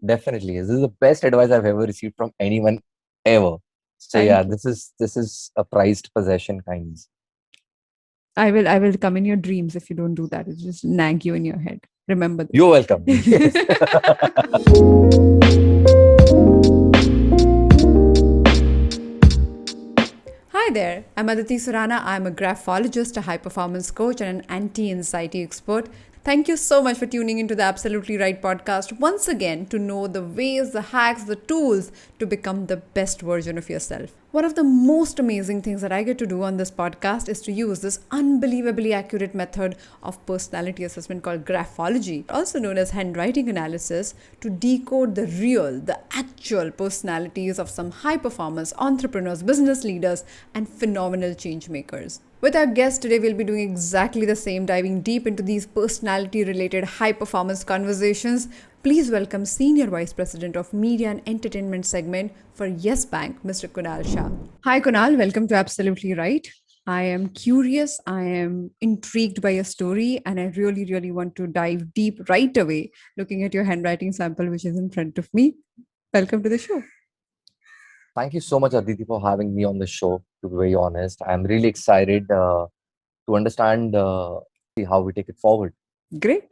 Definitely. This is the best advice I've ever received from anyone ever. So yeah, Thank you. this is a prized possession, kinds. I will come in your dreams if you don't do that. It'll just nag you in your head. Remember You're welcome. Yes. this. Hi there, I'm Aditi Surana. I'm a graphologist, a high performance coach, and an anti anxiety expert. Thank you so much for tuning into the Absolutely Right podcast once again to know the ways, the hacks, the tools to become the best version of yourself. One of the most amazing things that I get to do on this podcast is to use this unbelievably accurate method of personality assessment called graphology, also known as handwriting analysis, to decode the real, the actual personalities of some high performers, entrepreneurs, business leaders, and phenomenal change makers. With our guest today, we'll be doing exactly the same, diving deep into these personality related high performance conversations. Please welcome Senior Vice President of Media and Entertainment Segment for Yes Bank, Mr. Kunal Shah. Hi, Kunal. Welcome to Absolutely Right. I am curious, I am intrigued by your story, and I really, really want to dive deep right away looking at your handwriting sample, which is in front of me. Welcome to the show. Thank you so much, Aditi, for having me on the show. To be very honest, I'm really excited to understand how we take it forward. Great.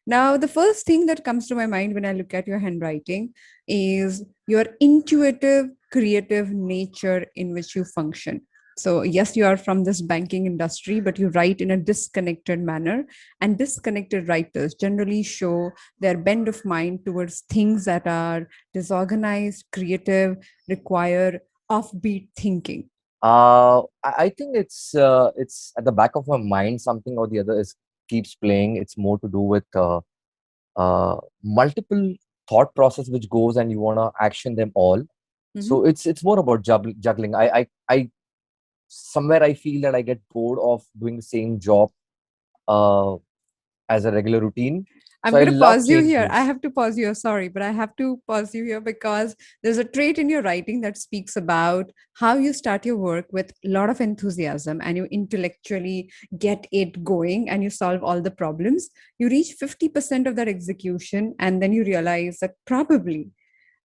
Now, the first thing that comes to my mind when I look at your handwriting is your intuitive, creative nature in which you function. So, yes, you are from this banking industry, but you write in a disconnected manner. And disconnected writers generally show their bend of mind towards things that are disorganized, creative, require offbeat thinking. I think it's at the back of my mind. Something or the other is keeps playing. It's more to do with multiple thought process which goes and you wanna action them all. So Mhm. it's more about juggling. I somewhere I feel that I get bored of doing the same job uh, as a regular routine. I'm So I going to love pause you here. I changes. have to pause you. Sorry, but I have to pause you here because there's a trait in your writing that speaks about how you start your work with a lot of enthusiasm and you intellectually get it going and you solve all the problems. You reach 50% of that execution, and then you realize that probably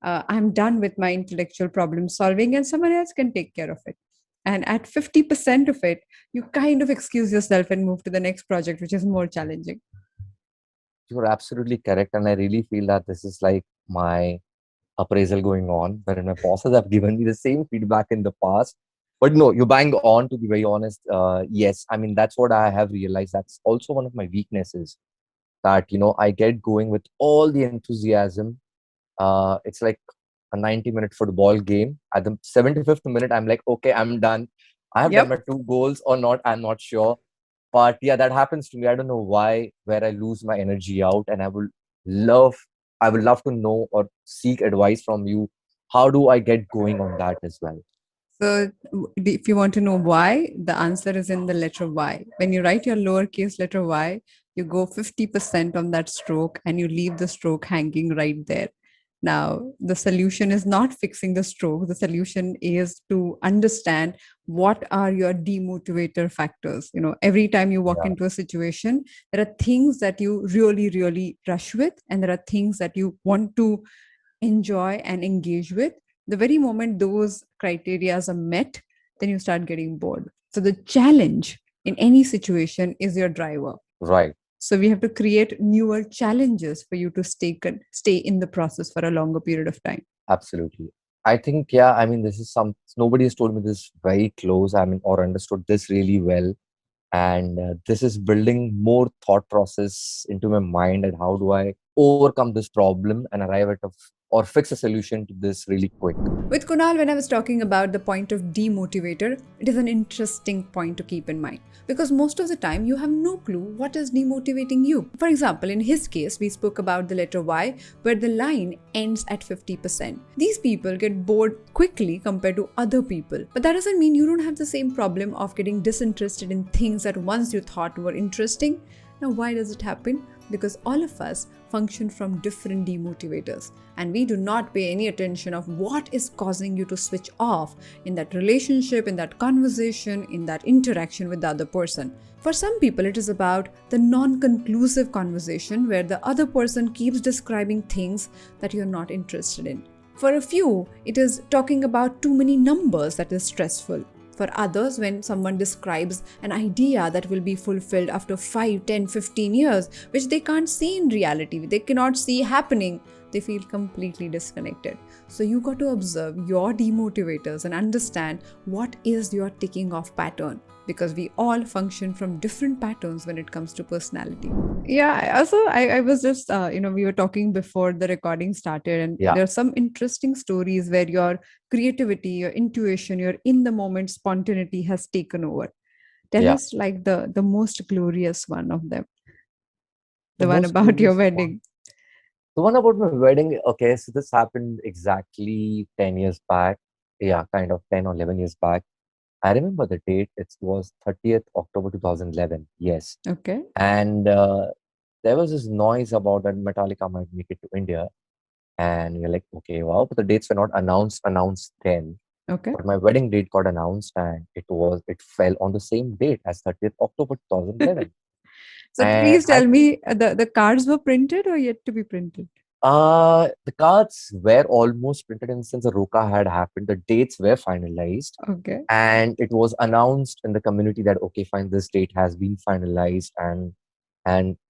I'm done with my intellectual problem solving and someone else can take care of it. And at 50% of it, you kind of excuse yourself and move to the next project, which is more challenging. You're absolutely correct, and I really feel that this is like my appraisal going on, wherein my bosses have given me the same feedback in the past. But no, you bang on. To be very honest, yes, I mean that's what I have realized. That's also one of my weaknesses. That I get going with all the enthusiasm. It's like a 90-minute football game. At the 75th minute, I'm like, okay, I'm done. I have done my Yep. two goals or not. I'm not sure. But yeah, that happens to me. I don't know why, where I lose my energy out. And love, I would love to know or seek advice from you. How do I get going on that as well? So, if you want to know why, the answer is in the letter Y. When you write your lowercase letter y, you go 50% on that stroke and you leave the stroke hanging right there. Now, the solution is not fixing the stroke. The solution is to understand what are your demotivator factors. Every time you walk Yeah, into a situation, there are things that you really, really rush with, and there are things that you want to enjoy and engage with. The very moment those criteria are met, then you start getting bored. So the challenge in any situation is your driver. right. So we have to create newer challenges for you to stay in the process for a longer period of time. Absolutely. I think, yeah, I mean, this is nobody has told me this very close, I mean, or understood this really well. And this is building more thought process into my mind and how do I overcome this problem and arrive at or fix a solution to this really quick. With Kunal, when I was talking about the point of demotivator, it is an interesting point to keep in mind because most of the time you have no clue what is demotivating you. For example, in his case, we spoke about the letter Y where the line ends at 50%. These people get bored quickly compared to other people, but that doesn't mean you don't have the same problem of getting disinterested in things that once you thought were interesting. Now, why does it happen? Because all of us function from different demotivators, and we do not pay any attention of what is causing you to switch off in that relationship, in that conversation, in that interaction with the other person. For some people, it is about the non-conclusive conversation where the other person keeps describing things that you're not interested in. For a few, it is talking about too many numbers that is stressful. For others, when someone describes an idea that will be fulfilled after 5, 10, 15 years, which they can't see in reality, they cannot see happening, they feel completely disconnected. So you got to observe your demotivators and understand what is your ticking off pattern, because we all function from different patterns when it comes to personality. Yeah, also, I was just, we were talking before the recording started, and Yeah. there are some interesting stories where your creativity, your intuition, your in the moment spontaneity has taken over. Tell Yeah. us like the most glorious one of them, The the one most about your curious one. wedding. The one about my wedding, okay, so this happened exactly 10 years back. Yeah, kind of 10 or 11 years back. I remember the date. It was 30th October 2011. Yes. Okay. And there was this noise about that Metallica might make it to India. And you're like, okay, wow. But the dates were not announced then. Okay. But my wedding date got announced and it fell on the same date as 30th October 2011. So And please tell me, the cards were printed or yet to be printed? The cards were almost printed in the sense the Roka had happened. The dates were finalized Okay. and it was announced in the community that, okay, fine, this date has been finalized and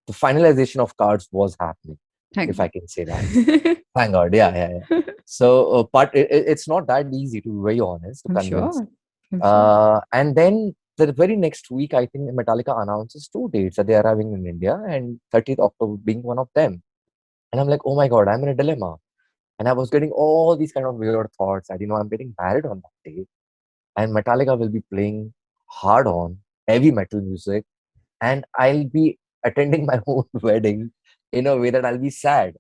the finalization of cards was happening, Thank if I God. can say that. Thank God. Yeah, yeah, yeah. So, but it's not that easy, to be very honest, to I'm convince. sure. I'm sure. And then the very next week, I think Metallica announces two dates that they're arriving in India, and 30th October being one of them. And I'm like, oh my God, I'm in a dilemma. And I was getting all these kind of weird thoughts. I didn't know I'm getting married on that day. And Metallica will be playing hard on heavy metal music. And I'll be attending my own wedding in a way that I'll be sad.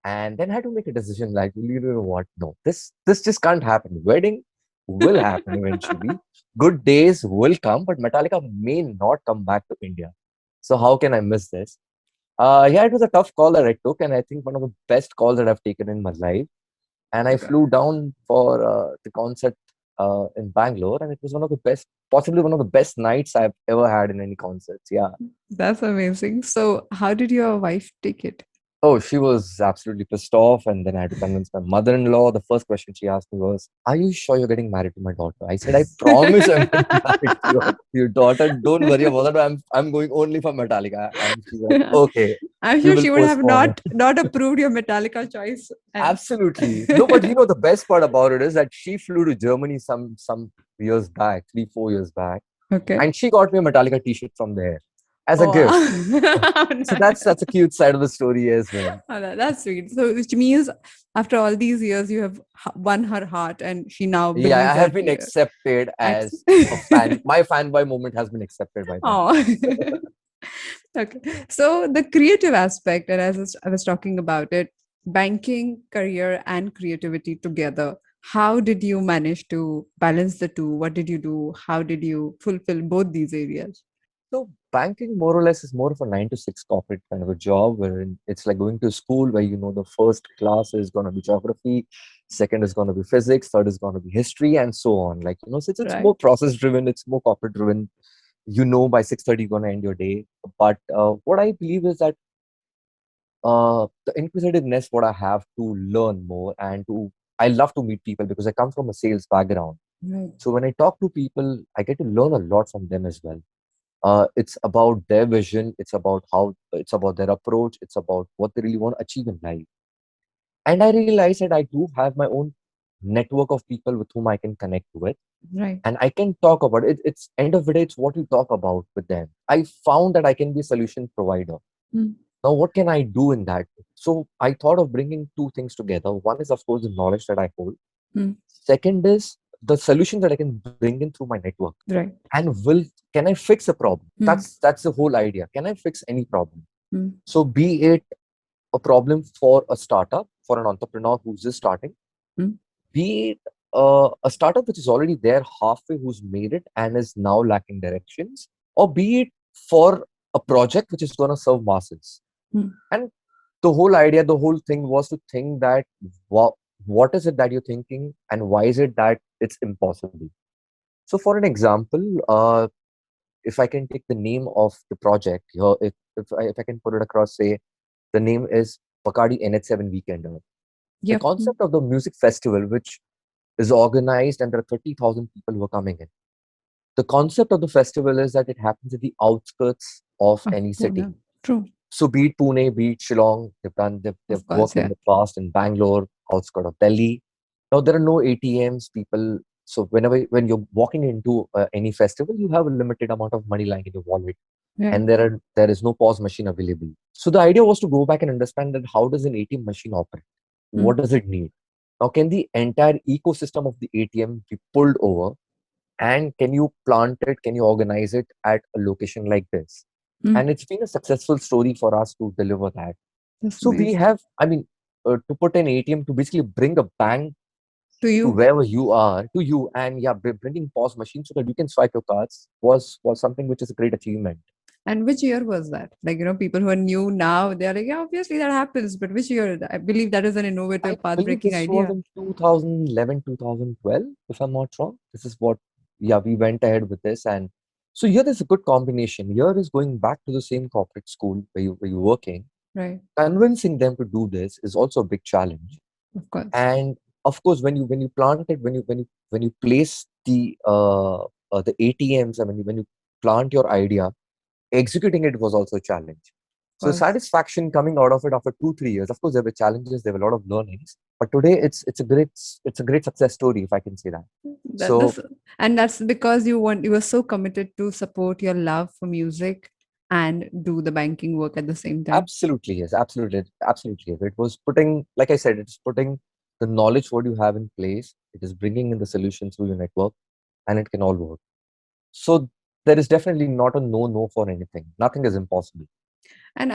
And then I had to make a decision like, you know what? No, this just can't happen. Wedding will happen eventually. Good days will come, but Metallica may not come back to India. So how can I miss this? Yeah, it was a tough call that I took, and I think one of the best calls that I've taken in my life. And I Okay. flew down for the concert in Bangalore, and it was one of the best, possibly one of the best nights I've ever had in any concerts. Yeah. That's amazing. So, how did your wife take it? Oh, she was absolutely pissed off, and then I had to convince my mother-in-law. The first question she asked me was, "Are you sure you're getting married to my daughter?" I said, "I promise I'm getting married to your daughter. Don't worry about that. I'm going only for Metallica." And she's like, "Okay, I'm we sure will she would have postpone it." not approved your Metallica choice. And Absolutely. No, but the best part about it is that she flew to Germany some years back, 3, 4 years back, okay. and she got me a Metallica T-shirt from there as a Oh, gift. wow. So Nice. that's a cute side of the story as well. Oh, that's sweet. So, which means after all these years, you have won her heart, and she now Yeah, believes I have that been you. accepted Ex- as a fan. My fanboy moment has been accepted by them. Oh. Okay. So the creative aspect, and as I was talking about it, banking, career, and creativity together. How did you manage to balance the two? What did you do? How did you fulfill both these areas? So banking more or less is more of a 9 to 6 corporate kind of a job where it's like going to school where the first class is going to be geography, second is going to be physics, third is going to be history, and so on. Like so it's Right. more process driven, it's more corporate driven. By 6:30 you're going to end your day. But what I believe is that the inquisitiveness what I have to learn more and to I love to meet people because I come from a sales background. Right. So when I talk to people, I get to learn a lot from them as well. It's about their vision, it's about their approach, it's about what they really want to achieve in life. And I realized that I do have my own network of people with whom I can connect with Right. and I can talk about it. It's end of the day, it's what you talk about with them. I found that I can be a solution provider. Mm. Now, what can I do in that? So I thought of bringing two things together. One is, of course, the knowledge that I hold. Mm. Second is the solution that I can bring in through my network. Right. And can I fix a problem? Mm. That's the whole idea. Can I fix any problem? Mm. So be it a problem for a startup, for an entrepreneur who's just starting, Mm. be it a startup which is already there halfway, who's made it and is now lacking directions, or be it for a project which is going to serve masses. Mm. And The whole idea, the whole thing was to think that what, what is it that you're thinking and why is it that it's impossible? So, for an example, if I can take the name of the project, if I can put it across, say, the name is Bacardi Nh7 Weekender. The Yep. concept of the music festival, which is organized and there are 30,000 people who are coming in. The concept of the festival is that it happens at the outskirts of Of any city. Pune. True. So be it Pune, be it Shillong, they've Of course, worked in yeah. the past in Bangalore, outskirts of Delhi. Now there are no ATMs, people. So when you're walking into any festival, you have a limited amount of money lying in your wallet, Right. and there is no POS machine available. So the idea was to go back and understand that how does an ATM machine operate? Mm. What does it need? Now can the entire ecosystem of the ATM be pulled over, and can you plant it? Can you organize it at a location like this? Mm. And it's been a successful story for us to deliver that. That's So we amazing. have, I mean, to put an ATM to basically bring a bank To to you. wherever you are, to you, and yeah, bringing POS machines so that you can swipe your cards was something which is a great achievement. And which year was that? Like, people who are new now, they're like, yeah, obviously that happens. But which year? I believe that is an I innovative, believe path-breaking this was idea. in 2011, 2012, if I'm not wrong. This is what, yeah, we went ahead with this. And so here there's a good combination. Here is going back to the same corporate school where you're working. Right. Convincing them to do this is also a big challenge. Of course. And of course, when you plant it, when you place the ATMs, I mean, when you plant your idea, executing it was also a challenge. Of So course. satisfaction coming out of it after 2 3 years. Of course, there were challenges, there were a lot of learnings, but today it's a great success story, if I can say that. That So this and that's because you were so committed to support your love for music and do the banking work at the same time. absolutely yes, absolutely yes. It was putting, like I said, it's putting the knowledge what you have in place. It is bringing in the solutions through your network, and it can all work. So there is definitely not a no for anything. Nothing is impossible. And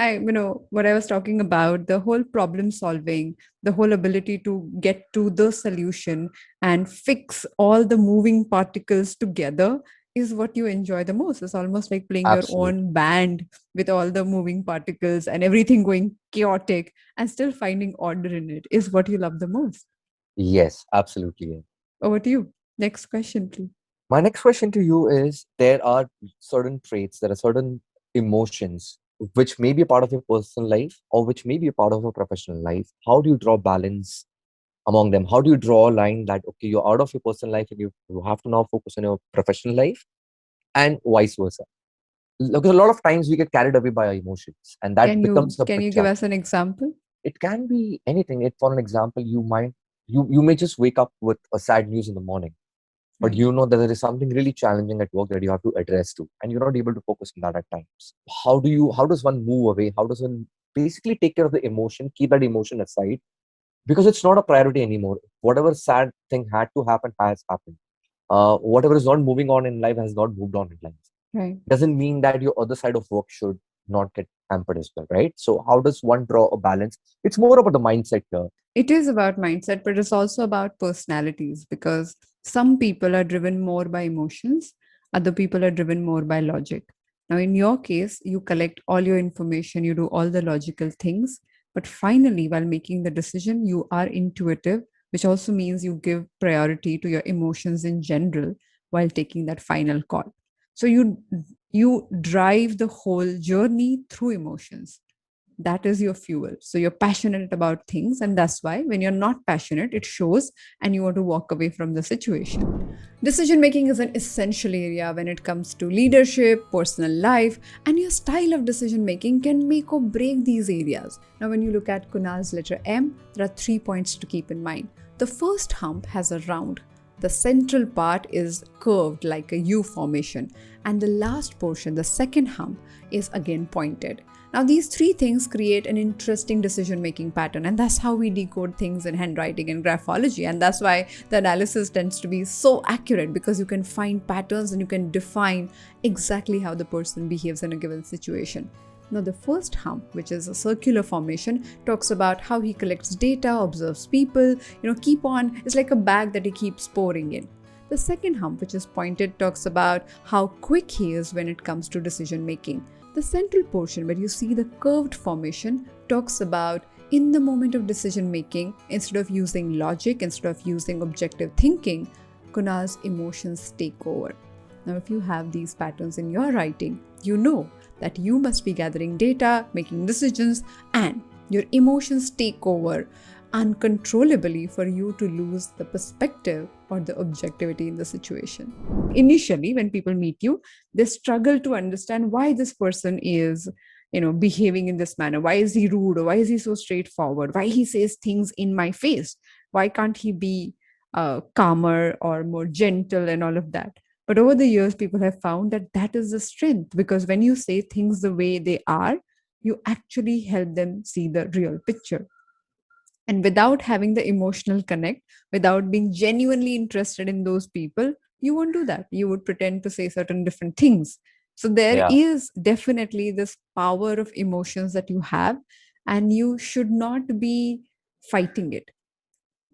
what I was talking about, the whole problem solving, the whole ability to get to the solution and fix all the moving particles together is what you enjoy the most. It's almost like playing your Absolutely. own band with all the moving particles and everything going chaotic and still finding order in it is what you love the most. Yes, absolutely. Yes. Over to you. Next question, please. My next question to you is, there are certain traits, there are certain emotions which may be a part of your personal life or which may be a part of your professional life. How do you draw balance among them? How do you draw a line that, okay, you're out of your personal life and you have to now focus on your professional life, and vice versa? Because a lot of times we get carried away by our emotions, and that Can becomes you a can big you give challenge. us an example? It can be anything. For an example, you may just wake up with a sad news in the morning, but Right. you know that there is something really challenging at work that you have to address to, and you're not able to focus on that at times. How does one move away? How does one basically take care of the emotion, keep that emotion aside, because it's not a priority anymore. Whatever sad thing had to happen has happened. Whatever is not moving on in life has not moved on in life. Right. Doesn't mean that your other side of work should not get hampered as well, right? So how does one draw a balance? It's more about the mindset here. It is about mindset, but it's also about personalities because some people are driven more by emotions, other people are driven more by logic. Now, in your case, you collect all your information, you do all the logical things, but finally, while making the decision, you are intuitive, which also means you give priority to your emotions in general while taking that final call. So you drive the whole journey through emotions. That is your fuel. So you're passionate about things, and that's why when you're not passionate, it shows and you want to walk away from the situation. Decision making is an essential area when it comes to leadership, personal life, and your style of decision making can make or break these areas. Now, when you look at Kunal's letter M, there are 3 points to keep in mind. The first hump has a round. The central part is curved like a U formation, and the last portion, the second hump, is again pointed. Now, these three things create an interesting decision making pattern, and that's how we decode things in handwriting and graphology. And that's why the analysis tends to be so accurate because you can find patterns and you can define exactly how the person behaves in a given situation. Now, the first hump, which is a circular formation, talks about how he collects data, observes people, keep on, it's like a bag that he keeps pouring in. The second hump, which is pointed, talks about how quick he is when it comes to decision making. The central portion, where you see the curved formation, talks about in the moment of decision making, instead of using logic, instead of using objective thinking, Kunal's emotions take over. Now, if you have these patterns in your writing, you know that you must be gathering data, making decisions, and your emotions take over uncontrollably for you to lose the perspective or the objectivity in the situation. Initially, when people meet you, they struggle to understand why this person is behaving in this manner. Why is he rude, or why is he so straightforward? Why he says things in my face? Why can't he be calmer or more gentle and all of that? But over the years, people have found that that is the strength, because when you say things the way they are, you actually help them see the real picture. And without having the emotional connect, without being genuinely interested in those people, you won't do that. You would pretend to say certain different things. So there Yeah, is definitely this power of emotions that you have, and you should not be fighting it.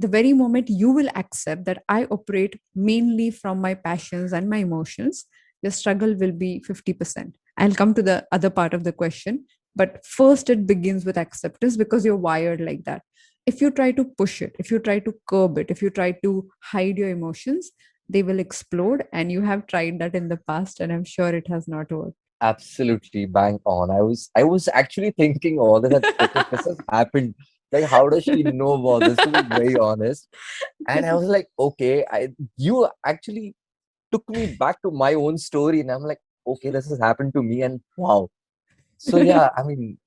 The very moment you will accept that I operate mainly from my passions and my emotions, the struggle will be 50%. I'll come to the other part of the question. But first, it begins with acceptance, because you're wired like that. If you try to push it, if you try to curb it, if you try to hide your emotions, they will explode. And you have tried that in the past, and I'm sure it has not worked. absolutely bang on. I was actually thinking all that. Okay, this has happened. Like, how does she know about this? To be very honest, and I was like, okay, you actually took me back to my own story, and I'm like, okay, this has happened to me, and wow. So yeah, I mean,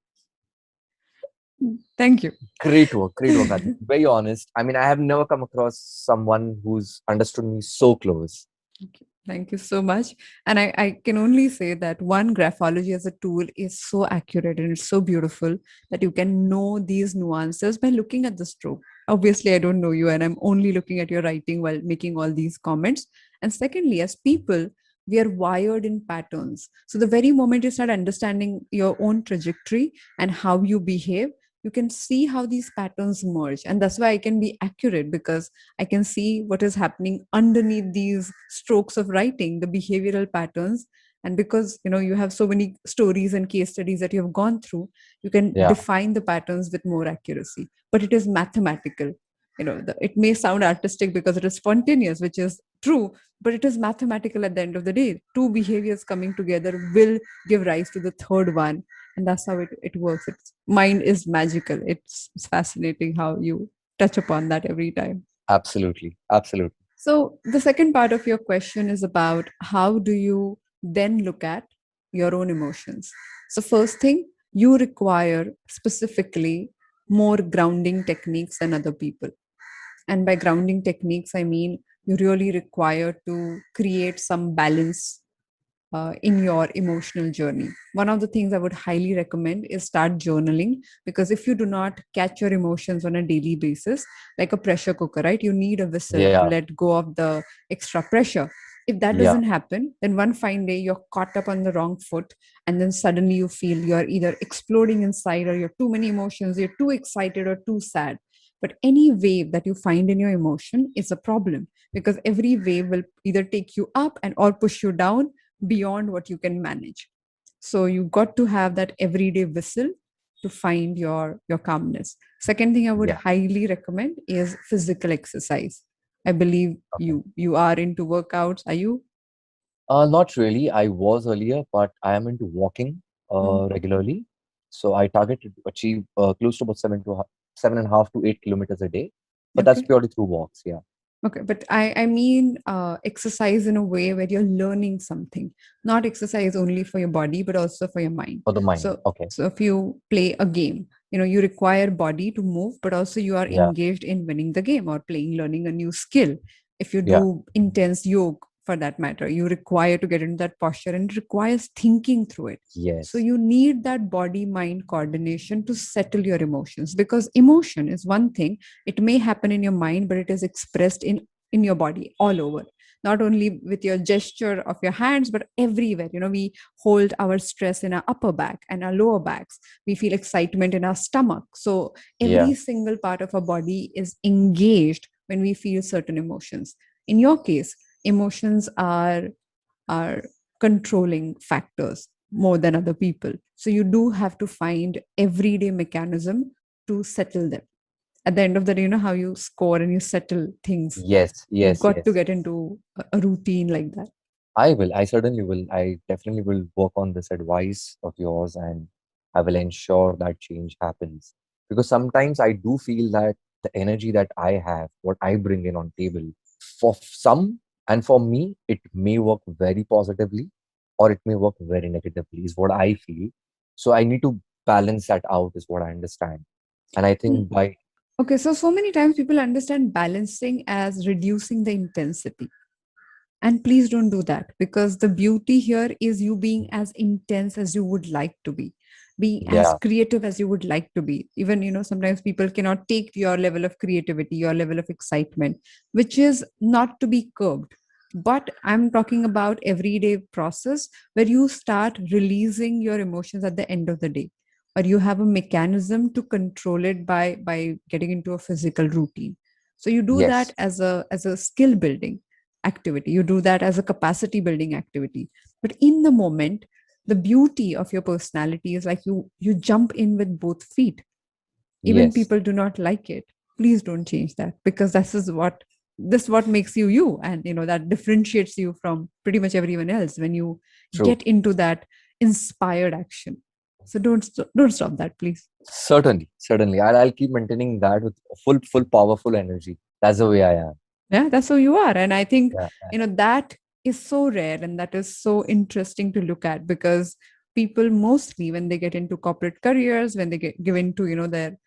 Thank you. great work, Aditi. Very honest. I mean, I have never come across someone who's understood me so close. Okay. Thank you so much. And I can only say that one, graphology as a tool is so accurate and it's so beautiful that you can know these nuances by looking at the stroke. Obviously, I don't know you, and I'm only looking at your writing while making all these comments. And secondly, as people, we are wired in patterns. So the very moment you start understanding your own trajectory and how you behave, you can see how these patterns merge. And that's why I can be accurate, because I can see what is happening underneath these strokes of writing, the behavioral patterns. And because you have so many stories and case studies that you have gone through, you can Yeah, define the patterns with more accuracy. But it is mathematical. It may sound artistic because it is spontaneous, which is true, but it is mathematical at the end of the day. Two behaviors coming together will give rise to the third one, and that's how it works. It's mind is magical. It's fascinating how you touch upon that every time. absolutely, absolutely. So the second part of your question is about how do you then look at your own emotions. So first thing, you require specifically more grounding techniques than other people. And by grounding techniques, I mean you really require to create some balance in your emotional journey. One of the things I would highly recommend is start journaling, because if you do not catch your emotions on a daily basis, like a pressure cooker, right? You need a whistle to Yeah, let go of the extra pressure. If that yeah, doesn't happen, then one fine day you're caught up on the wrong foot, and then suddenly you feel you're either exploding inside, or you're too many emotions, you're too excited or too sad. But any wave that you find in your emotion is a problem, because every wave will either take you up and or push you down beyond what you can manage. So you got to have that everyday whistle to find your calmness. Second thing I would yeah. highly recommend is physical exercise. I believe Okay. you are into workouts. Are you? Not really. I was earlier, but I am into walking Mhm. regularly. So I target to achieve close to about 7.5 to 8 kilometers a day. But that's Okay. purely through walks. Yeah, Okay, but I mean exercise in a way where you're learning something, not exercise only for your body, but also for your mind. for the mind. So, Okay. so if you play a game, you require body to move, but also you are Yeah, engaged in winning the game or playing, learning a new skill. If you yeah. do intense yoga, for that matter, you require to get into that posture, and it requires thinking through it. So Yes. you need that body mind coordination to settle your emotions, because emotion is one thing. It may happen in your mind, but it is expressed in your body all over, not only with your gesture of your hands, but everywhere. We hold our stress in our upper back and our lower backs. We feel excitement in our stomach. So Yeah. every single part of our body is engaged when we feel certain emotions. In your case, emotions are controlling factors. more than other people. So you do have to find everyday mechanism to settle them. At the end of the day, you know how you score and you settle things. Yes, You've yes, got to yes. get into a routine like that. I will. I certainly will. I definitely will work on this advice of yours, and I will ensure that change happens. Because sometimes I do feel that the energy that I have, what I bring in on table, for some and for me, it may work very positively or it may work very negatively, is what I feel. So I need to balance that out, is what I understand. And I Mm. think by, Okay, so many times people understand balancing as reducing the intensity. And please don't do that, because the beauty here is you being as intense as you would like to be, being as yeah, creative as you would like to be. Even, sometimes people cannot take your level of creativity, your level of excitement, which is not to be curbed. But I'm talking about everyday process where you start releasing your emotions at the end of the day, or you have a mechanism to control it by getting into a physical routine. So you do that yes, as a skill building activity, you do that as a capacity building activity. But in the moment, the beauty of your personality is like you jump in with both feet. Even yes, people do not like it, please don't change that, because this is what makes you you, and that differentiates you from pretty much everyone else when you true. get into that inspired action. So don't stop that, please. Certainly, certainly. I'll keep maintaining that with full, powerful energy. That's the way I am. Yeah, that's who you are. And I think, Yeah. that is so rare and that is so interesting to look at, because people mostly, when they get into corporate careers, when they give into, their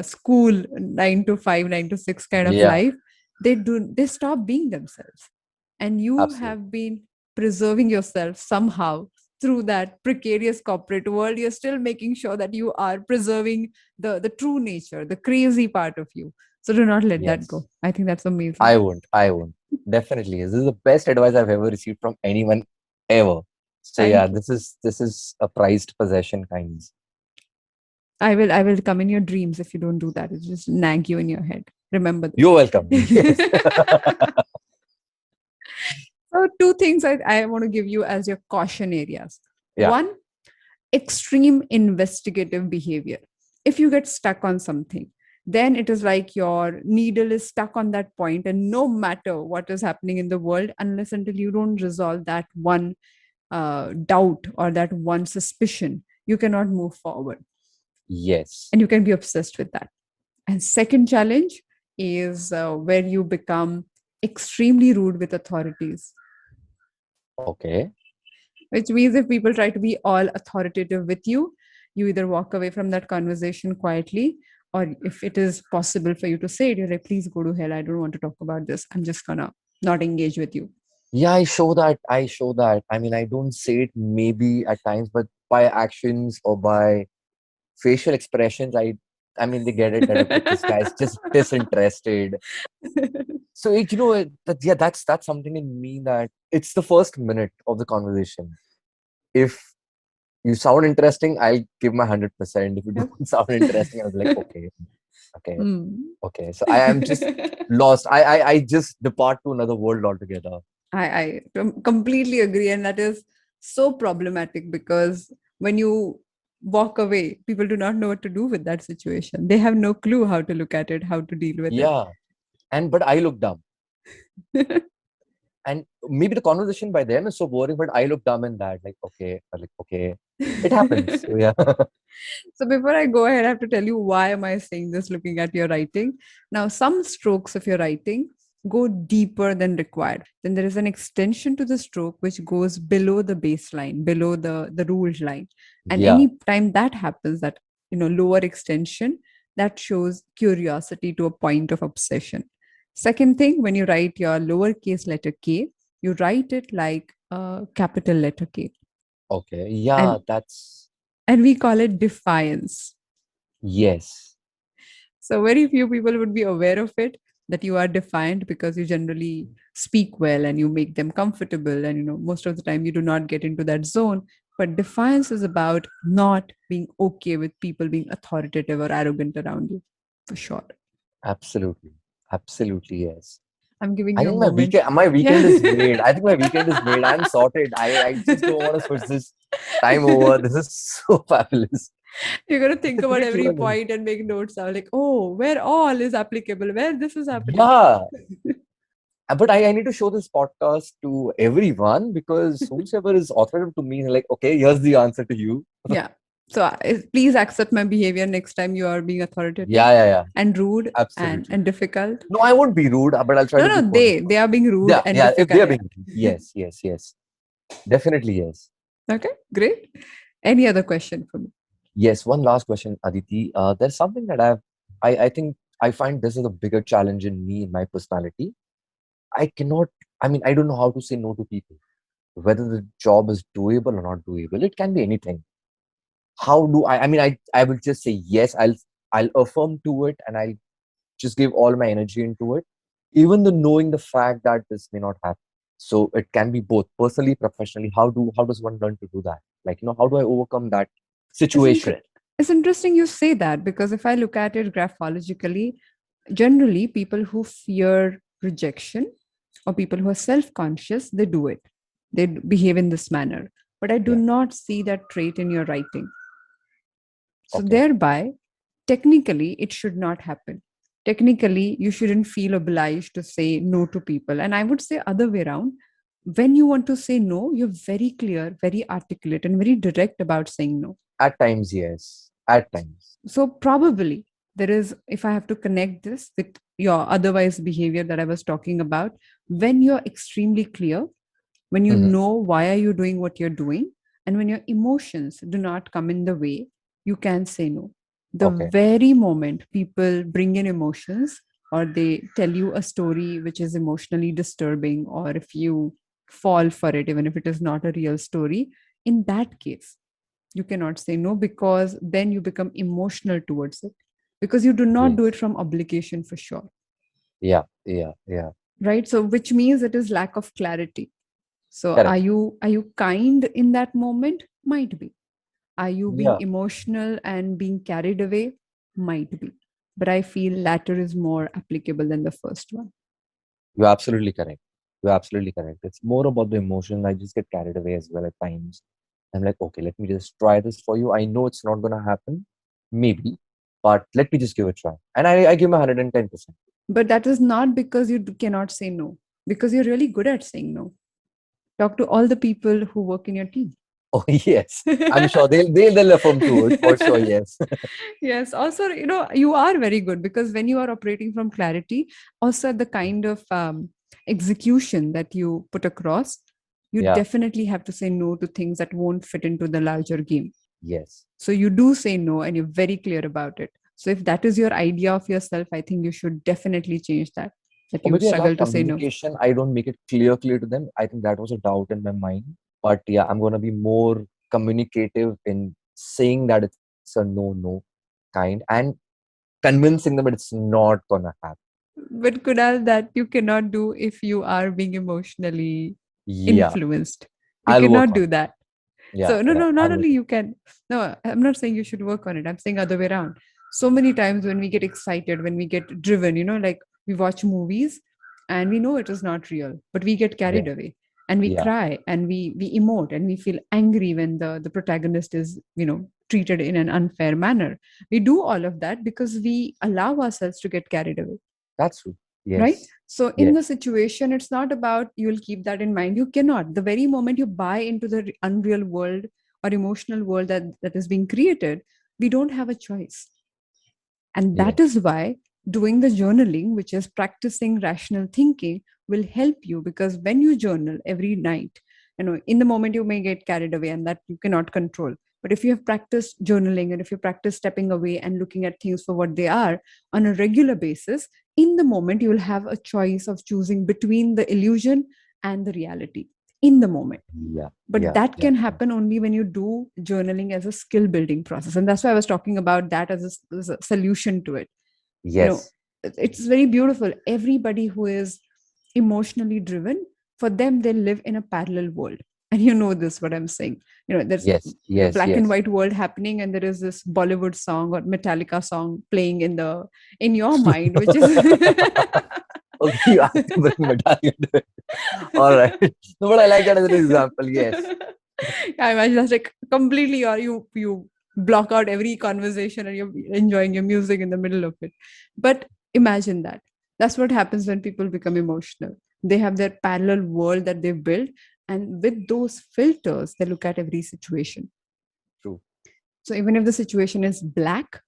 school 9 to 5, 9 to 6 kind of Yeah, life, they stop being themselves. And you absolutely. have been preserving yourself somehow through that precarious corporate world. You're still making sure that you are preserving the true nature, the crazy part of you. So do not let that Yes. go. I think that's amazing. I won't. I won't. Definitely. This is the best advice I've ever received from anyone ever. So yeah, Thank you. this is a prized possession kinds. I will come in your dreams if you don't do that. It just nag you in your head. Remember You're this. welcome. Yes. So two things I want to give you as your caution areas. Yeah. One, extreme investigative behavior. If you get stuck on something, then it is like your needle is stuck on that point, and no matter what is happening in the world, unless until you don't resolve that one doubt or that one suspicion, you cannot move forward, Yes. and you can be obsessed with that. And second challenge is where you become extremely rude with authorities, Okay. which means if people try to be all authoritative with you, you either walk away from that conversation quietly, or if it is possible for you to say it, you're like, please go to hell. I don't want to talk about this. I'm just gonna not engage with you. Yeah, I show that. I show that. I mean, I don't say it maybe at times, but by actions or by facial expressions, I mean, they get it that okay, this guy's just disinterested. So yeah, that's something in me that it's the first minute of the conversation. If you sound interesting, I'll give my 100%. If you Yep. don't sound interesting, I'll be like, okay, okay, Hmm. okay. So I am just lost. I just depart to another world altogether. I completely agree. And that is so problematic, because when you walk away, people do not know what to do with that situation. They have no clue how to look at it, how to deal with it. Yeah, and but I look dumb, and maybe the conversation by them is so boring, but I look dumb in that. Like okay, it happens. So yeah, So before I go ahead, I have to tell you why am I saying this looking at your writing. Now, some strokes of your writing go deeper than required. Then there is an extension to the stroke which goes below the baseline, below the ruled line. And yeah, any time that happens, that lower extension, that shows curiosity to a point of obsession. Second thing, when you write your lowercase letter k, you write it like a capital letter K. okay, yeah, And that's and we call it defiance. yes, So very few people would be aware of it, that you are defiant, because you generally speak well and you make them comfortable, and most of the time you do not get into that zone. But defiance is about not being okay with people being authoritative or arrogant around you, for sure. absolutely, absolutely yes. I'm giving I you a think my moment. weekend Yeah. is made. I think my weekend is made. I'm sorted. I just don't want to switch this. Time over. This is so fabulous. You're going to It's think a about great every learning. point and make notes out like, oh, where all is applicable, where this is happening. Yeah. But I need to show this podcast to everyone because whosoever is authoritative to me, like, okay, here's the answer to you. Yeah. So please accept my behavior next time you are being authoritative Yeah, yeah, yeah. and rude Absolutely. and difficult. No, I won't be rude, but I'll try No, to be no, polite. they are being rude Yeah, and yeah. If they difficult. are Yeah. being rude, yes, yes, yes. Definitely yes. Okay, great. Any other question for me? Yes, one last question, Aditi. There's something that I think I find this is a bigger challenge in me, in my personality. I cannot, I mean, I don't know how to say no to people. Whether the job is doable or not doable, it can be anything. How do I will just say yes, I'll affirm to it and I'll just give all my energy into it, even though knowing the fact that this may not happen. So it can be both personally, professionally. How does one learn to do that? Like, how do I overcome that It's, situation? it's interesting you say that because if I look at it graphologically, generally people who fear rejection or people who are self-conscious, they do it. They behave in this manner. But I do Yeah. not see that trait in your writing. So Okay. thereby, technically, it should not happen. Technically, you shouldn't feel obliged to say no to people. And I would say other way around. When you want to say no, you're very clear, very articulate, and very direct about saying no. At times, yes. At times. So probably there is, if I have to connect this with your otherwise behavior that I was talking about, when you're extremely clear, when you Hmm. know why are you doing what you're doing, and when your emotions do not come in the way, you can say no. The Okay. very moment people bring in emotions or they tell you a story which is emotionally disturbing, or if you fall for it even if it is not a real story, in that case you cannot say no, because then you become emotional towards it, because you do not do Yes. it from obligation for sure. Yeah. Yeah. Yeah. Right, so which means it is lack of clarity. So Correct. are you kind in that moment? Might be. Are you being Yeah. emotional and being carried away? Might be. But I feel latter is more applicable than the first one. You're absolutely correct. You're absolutely correct. It's more about the emotion. I just get carried away as well at times. I'm like, okay, let me just try this for you. I know it's not gonna happen, maybe, but let me just give it a try. And I give my 110%. But that is not because you cannot say no, because you're really good at saying no. Talk to all the people who work in your team. Oh yes. I'm sure they'll affirm to it for sure, yes. Yes, also, you are very good because when you are operating from clarity, also the kind of execution that you put across, you Yeah, definitely have to say no to things that won't fit into the larger game. yes. So you do say no and you're very clear about it. So if that is your idea of yourself, I think you should definitely change that Or you maybe I struggle lack to say no. communication. I don't make it clear to them. I think that was a doubt in my mind. But yeah, I'm gonna be more communicative in saying that it's a no kind and convincing them that it's not gonna happen. But Kunal, that you cannot do if you are being emotionally Yeah, influenced. You I'll work cannot on do it. that. Yeah, So no, yeah, no, not I'll work only on you can. No, I'm not saying you should work on it. I'm saying other way around. So many times when we get excited, when we get driven, like we watch movies and we know it is not real, but we get it. Yeah, carried away and we yeah, cry and we emote and we feel angry when the protagonist is treated in an unfair manner. We do all of that because we allow ourselves to get carried away, that's true. right? Yes, So in yes, the situation, it's not about you'll keep that in mind. You cannot. The very moment you buy into the unreal world or emotional world that is being created, we don't have a choice. And that yes, is why doing the journaling, which is practicing rational thinking, will help you, because when you journal every night, in the moment you may get carried away and that you cannot control. But if you have practiced journaling and if you practice stepping away and looking at things for what they are on a regular basis, in the moment you will have a choice of choosing between the illusion and the reality in the moment. yeah, But yeah, that yeah. can happen only when you do journaling as a skill building process, and that's why I was talking about that as a solution to it. you know Yes, it's very beautiful. Everybody who is emotionally driven, for them they live in a parallel world. And this what I'm saying. There's yes, a yes, black and yes. white world happening, and there is this Bollywood song or Metallica song playing in your mind, which is Okay, you have to bring medallion to it. All right. No, but I like that as an example. Yes. I imagine that's like completely, or you block out every conversation and you're enjoying your music in the middle of it. But imagine that. That's what happens when people become emotional. They have their parallel world that they've built, and with those filters, they look at every situation. True. So even if the situation is black,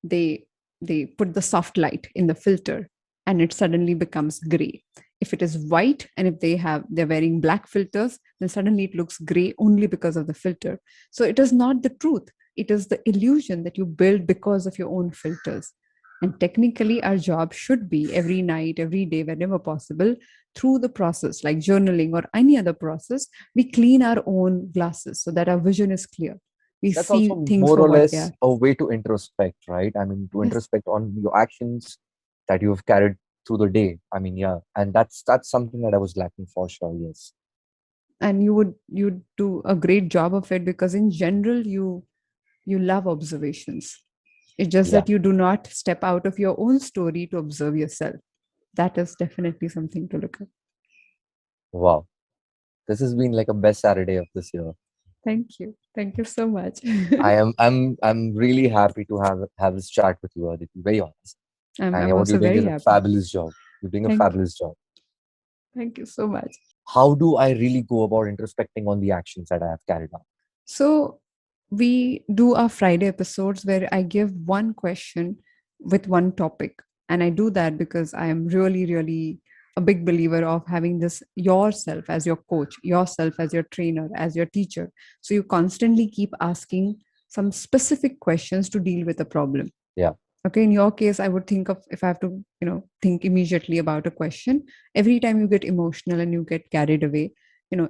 they they put the soft light in the filter and it suddenly becomes gray. If it is white and if they're wearing black filters, then suddenly it looks gray only because of the filter. So it is not the truth. It is the illusion that you build because of your own filters. And technically, our job should be every night, every day, whenever possible, through the process, like journaling or any other process, we clean our own glasses so that our vision is clear. We That's see also things more for or what they less are. a way to introspect, right? I mean, to Yes. introspect on your actions that you have carried through the day. I mean, yeah, and that's something that I was lacking for sure. Yes. And you do a great job of it because in general you love observations. It's just Yeah. that you do not step out of your own story to observe yourself. That is definitely something to look at. Wow. This has been like a best Saturday of this year. Thank you so much. I'm really happy to have this chat with you, Aditi. Very honest. And I'm yeah, what you're also doing very is a happy. fabulous job. You're doing a thank fabulous job. thank you so much. How do I really go about introspecting on the actions that I have carried out? So we do our Friday episodes where I give one question with one topic. And I do that because I am really, really a big believer of having this yourself as your coach, yourself as your trainer, as your teacher. So you constantly keep asking some specific questions to deal with a problem. Yeah. Okay, in your case, I would think of, if I have to think immediately about a question, every time you get emotional and you get carried away,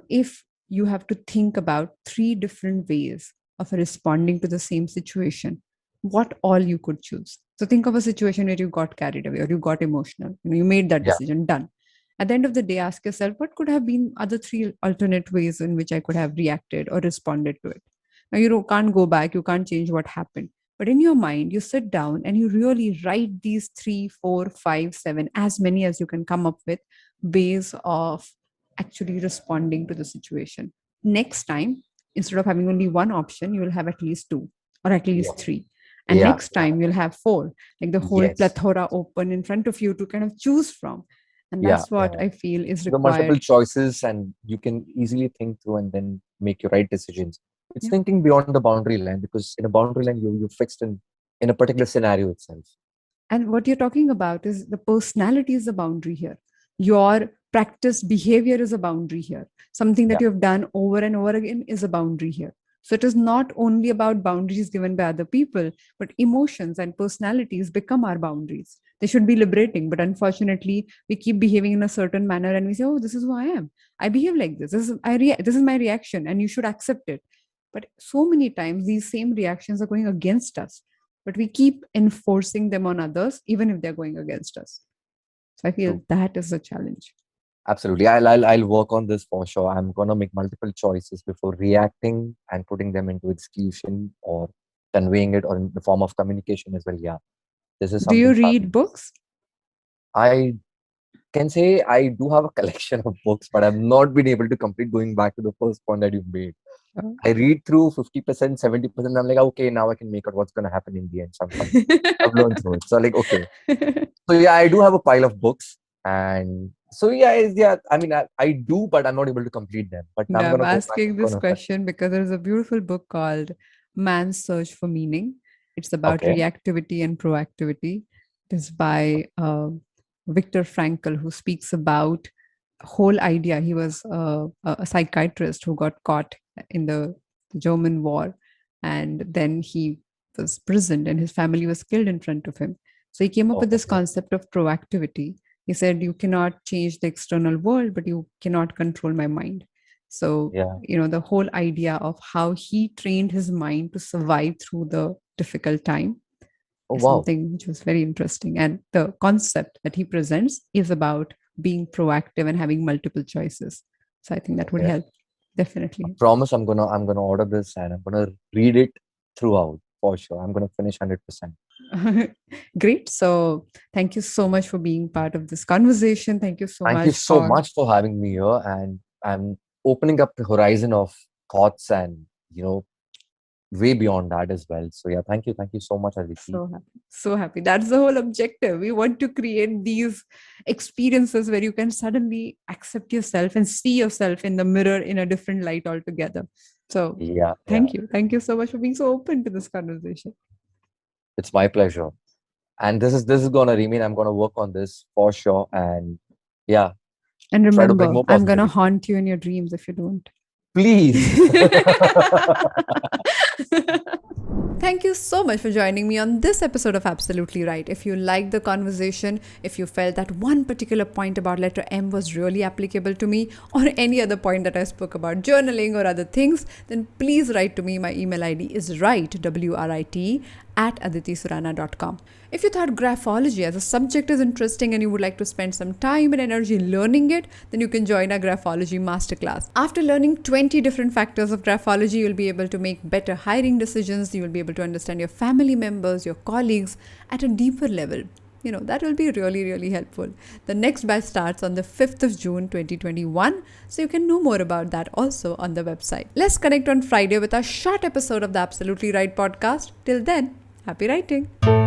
if you have to think about three different ways of responding to the same situation, what all you could choose. So think of a situation where you got carried away or you got emotional, you made that Yeah. decision, done. At the end of the day, ask yourself, what could have been other three alternate ways in which I could have reacted or responded to it. Now can't go back, you can't change what happened, but in your mind, you sit down and you really write these three, four, five, seven, as many as you can come up with ways of actually responding to the situation. Next time, instead of having only one option, you will have at least two or at Yeah. least three. And Yeah. next time, you'll have four, like the whole Yes. plethora open in front of you to kind of choose from. And Yeah. that's what Yeah. I feel is The multiple required. choices, and you can easily think through and then make your right decisions. It's Yeah. thinking beyond the boundary line, because in a boundary line you're fixed in a particular scenario itself. And what you're talking about is the personality is the boundary here. Your practice behavior is a boundary here. Something Yeah. that you've done over and over again is a boundary here. So it is not only about boundaries given by other people, but emotions and personalities become our boundaries. They should be liberating, but unfortunately, we keep behaving in a certain manner and we say, "Oh, this is who I am. I behave like this. This is my reaction, and you should accept it." But so many times, these same reactions are going against us, but we keep enforcing them on others even if they're going against us. So I feel True. that is a challenge. Absolutely. I'll work on this for sure. I'm gonna make multiple choices before reacting and putting them into execution or conveying it or in the form of communication as well. Yeah. This is Do you something read fabulous. books? I can say I do have a collection of books, but I've not been able to complete, going back to the first point that you made. I read through 50%, 70%. I'm like, okay, now I can make out what's gonna happen in the end. So I'm fine. I've learned through it. So like, okay. So yeah, I do have a pile of books, and so yeah, yeah. I mean, I do, but I'm not able to complete them. But I'm No, I'm gonna go back asking and this gonna. question because there's a beautiful book called Man's Search for Meaning. It's about Okay. reactivity and proactivity. It is by Viktor Frankl, who speaks about whole idea. He was a psychiatrist who got caught in the German war, and then he was prisoned, and his family was killed in front of him. So he came up Oh, with this okay. concept of proactivity. He said, "You cannot change the external world, but you cannot control my mind." So, Yeah. the whole idea of how he trained his mind to survive through the difficult time Oh, is wow. something which was very interesting. And the concept that he presents is about being proactive and having multiple choices. So I think that would Okay. help. I Definitely. promise I'm gonna order this and I'm gonna read it throughout for sure. I'm gonna finish 100%. Great. So thank you so much for being part of this conversation. Thank you so Thank you much so for much for having me here, and I'm opening up the horizon of thoughts and, way beyond that as well. So yeah, thank you. Thank you so much, Aditi. So happy. So happy. That's the whole objective. We want to create these experiences where you can suddenly accept yourself and see yourself in the mirror in a different light altogether. So Yeah, yeah. thank you. Thank you so much for being so open to this conversation. It's my pleasure. And this is gonna remain. I'm gonna work on this for sure. And yeah, And try to bring remember, more I'm going to positivity. haunt you in your dreams if you don't. Please. Thank you so much for joining me on this episode of Absolutely Right. If you liked the conversation, if you felt that one particular point about letter M was really applicable to me, or any other point that I spoke about journaling or other things, then please write to me. My email ID is WRIT, at aditisurana.com. If you thought graphology as a subject is interesting and you would like to spend some time and energy learning it, then you can join our graphology masterclass. After learning 20 different factors of graphology, you'll be able to make better hiring decisions. You will be able to understand your family members, your colleagues at a deeper level. That will be really, really helpful. The next batch starts on the 5th of June 2021, so you can know more about that also on the website. Let's connect on Friday with a short episode of the Absolutely Right podcast. Till then, happy writing.